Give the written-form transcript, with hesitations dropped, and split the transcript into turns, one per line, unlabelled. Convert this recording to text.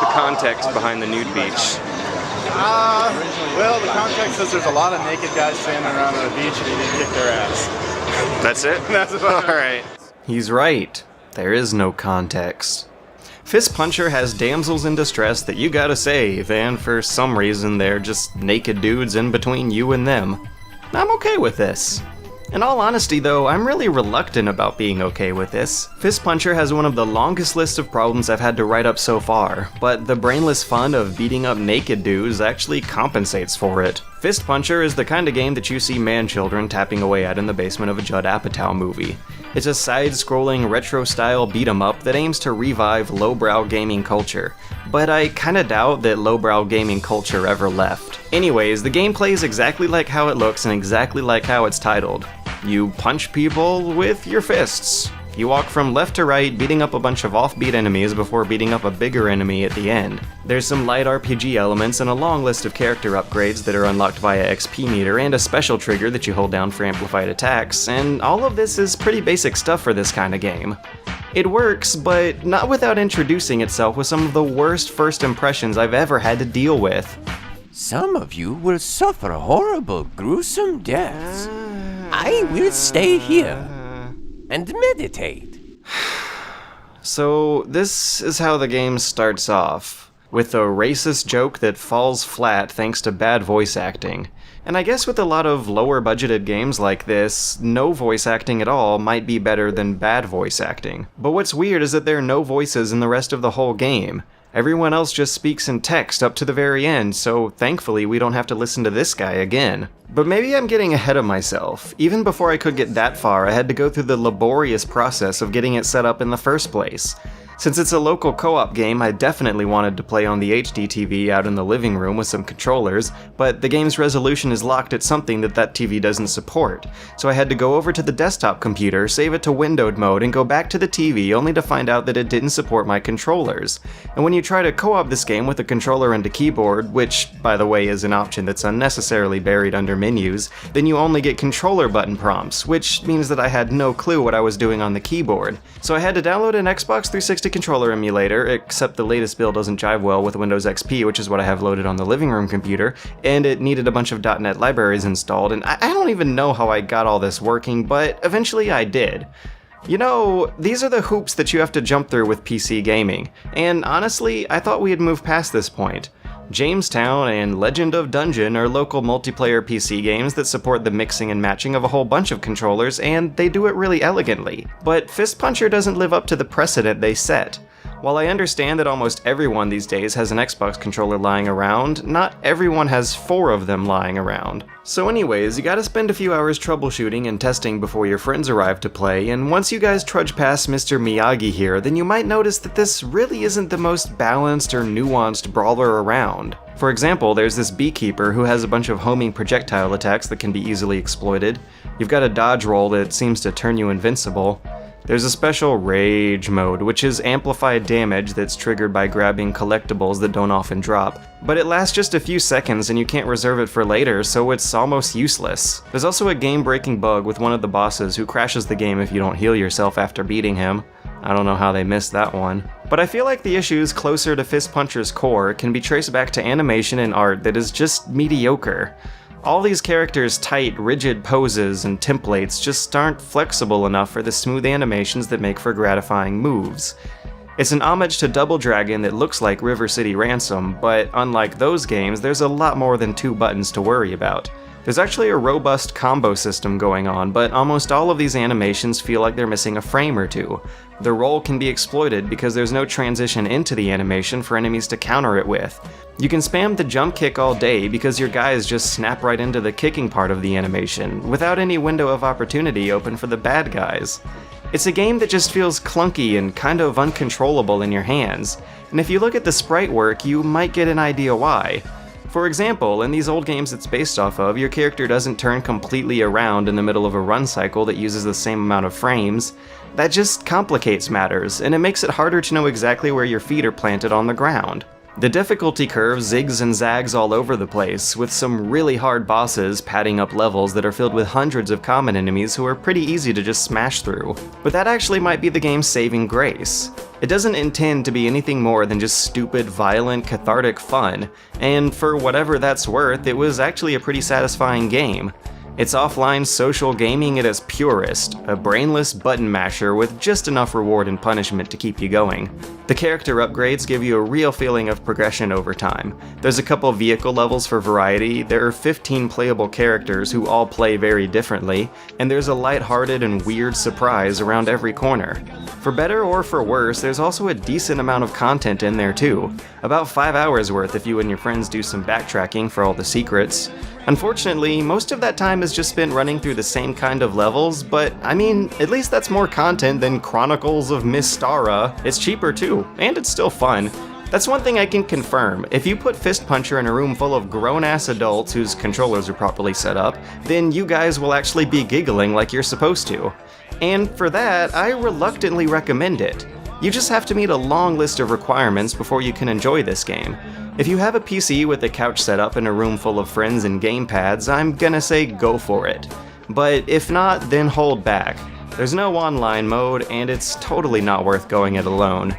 the context behind the nude beach?
Well, the context is there's a lot of naked guys standing around on the beach and you need to kick their ass.
That's it?
That's about it.
Alright. He's right. There is no context. Fist Puncher has damsels in distress that you gotta save, and for some reason they're just naked dudes in between you and them. I'm okay with this. In all honesty though, I'm really reluctant about being okay with this. Fist Puncher has one of the longest lists of problems I've had to write up so far, but the brainless fun of beating up naked dudes actually compensates for it. Fist Puncher is the kind of game that you see man-children tapping away at in the basement of a Judd Apatow movie. It's a side-scrolling, retro-style beat-em-up that aims to revive lowbrow gaming culture, but I kinda doubt that lowbrow gaming culture ever left. Anyways, the gameplay is exactly like how it looks and exactly like how it's titled. You punch people with your fists. You walk from left to right, beating up a bunch of offbeat enemies before beating up a bigger enemy at the end. There's some light RPG elements and a long list of character upgrades that are unlocked via XP meter and a special trigger that you hold down for amplified attacks, and all of this is pretty basic stuff for this kind of game. It works, but not without introducing itself with some of the worst first impressions I've ever had to deal with.
Some of you will suffer horrible, gruesome deaths. I will stay here and meditate.
So this is how the game starts off, with a racist joke that falls flat thanks to bad voice acting. And I guess with a lot of lower budgeted games like this, no voice acting at all might be better than bad voice acting. But what's weird is that there are no voices in the rest of the whole game. Everyone else just speaks in text up to the very end, so thankfully we don't have to listen to this guy again. But maybe I'm getting ahead of myself. Even before I could get that far, I had to go through the laborious process of getting it set up in the first place. Since it's a local co-op game, I definitely wanted to play on the HD TV out in the living room with some controllers, but the game's resolution is locked at something that TV doesn't support. So I had to go over to the desktop computer, save it to windowed mode, and go back to the TV only to find out that it didn't support my controllers. And when you try to co-op this game with a controller and a keyboard, which, by the way, is an option that's unnecessarily buried under menus, then you only get controller button prompts, which means that I had no clue what I was doing on the keyboard. So I had to download an Xbox 360 controller emulator, except the latest build doesn't jive well with Windows XP, which is what I have loaded on the living room computer, and it needed a bunch of .NET libraries installed, and I don't even know how I got all this working, but eventually I did. You know, these are the hoops that you have to jump through with PC gaming, and honestly, I thought we had moved past this point. Jamestown and Legend of Dungeon are local multiplayer PC games that support the mixing and matching of a whole bunch of controllers, and they do it really elegantly. But Fist Puncher doesn't live up to the precedent they set. While I understand that almost everyone these days has an Xbox controller lying around, not everyone has 4 of them lying around. So anyways, you gotta spend a few hours troubleshooting and testing before your friends arrive to play, and once you guys trudge past Mr. Miyagi here, then you might notice that this really isn't the most balanced or nuanced brawler around. For example, there's this beekeeper who has a bunch of homing projectile attacks that can be easily exploited. You've got a dodge roll that seems to turn you invincible. There's a special rage mode, which is amplified damage that's triggered by grabbing collectibles that don't often drop, but it lasts just a few seconds and you can't reserve it for later, so it's almost useless. There's also a game-breaking bug with one of the bosses who crashes the game if you don't heal yourself after beating him. I don't know how they missed that one. But I feel like the issues closer to Fist Puncher's core can be traced back to animation and art that is just mediocre. All these characters' tight, rigid poses and templates just aren't flexible enough for the smooth animations that make for gratifying moves. It's an homage to Double Dragon that looks like River City Ransom, but unlike those games, there's a lot more than 2 buttons to worry about. There's actually a robust combo system going on, but almost all of these animations feel like they're missing a frame or two. The roll can be exploited because there's no transition into the animation for enemies to counter it with. You can spam the jump kick all day because your guys just snap right into the kicking part of the animation, without any window of opportunity open for the bad guys. It's a game that just feels clunky and kind of uncontrollable in your hands, and if you look at the sprite work, you might get an idea why. For example, in these old games it's based off of, your character doesn't turn completely around in the middle of a run cycle that uses the same amount of frames. That just complicates matters, and it makes it harder to know exactly where your feet are planted on the ground. The difficulty curve zigs and zags all over the place, with some really hard bosses padding up levels that are filled with hundreds of common enemies who are pretty easy to just smash through. But that actually might be the game's saving grace. It doesn't intend to be anything more than just stupid, violent, cathartic fun, and for whatever that's worth, it was actually a pretty satisfying game. It's offline social gaming at its purest, a brainless button masher with just enough reward and punishment to keep you going. The character upgrades give you a real feeling of progression over time. There's a couple vehicle levels for variety, there are 15 playable characters who all play very differently, and there's a lighthearted and weird surprise around every corner. For better or for worse, there's also a decent amount of content in there too. About 5 hours worth if you and your friends do some backtracking for all the secrets. Unfortunately, most of that time is just spent running through the same kind of levels, but I mean, at least that's more content than Chronicles of Mystara. It's cheaper too, and it's still fun. That's one thing I can confirm. If you put Fist Puncher in a room full of grown-ass adults whose controllers are properly set up, then you guys will actually be giggling like you're supposed to. And for that, I reluctantly recommend it. You just have to meet a long list of requirements before you can enjoy this game. If you have a PC with a couch set up in a room full of friends and gamepads, I'm gonna say go for it. But if not, then hold back. There's no online mode, and it's totally not worth going it alone.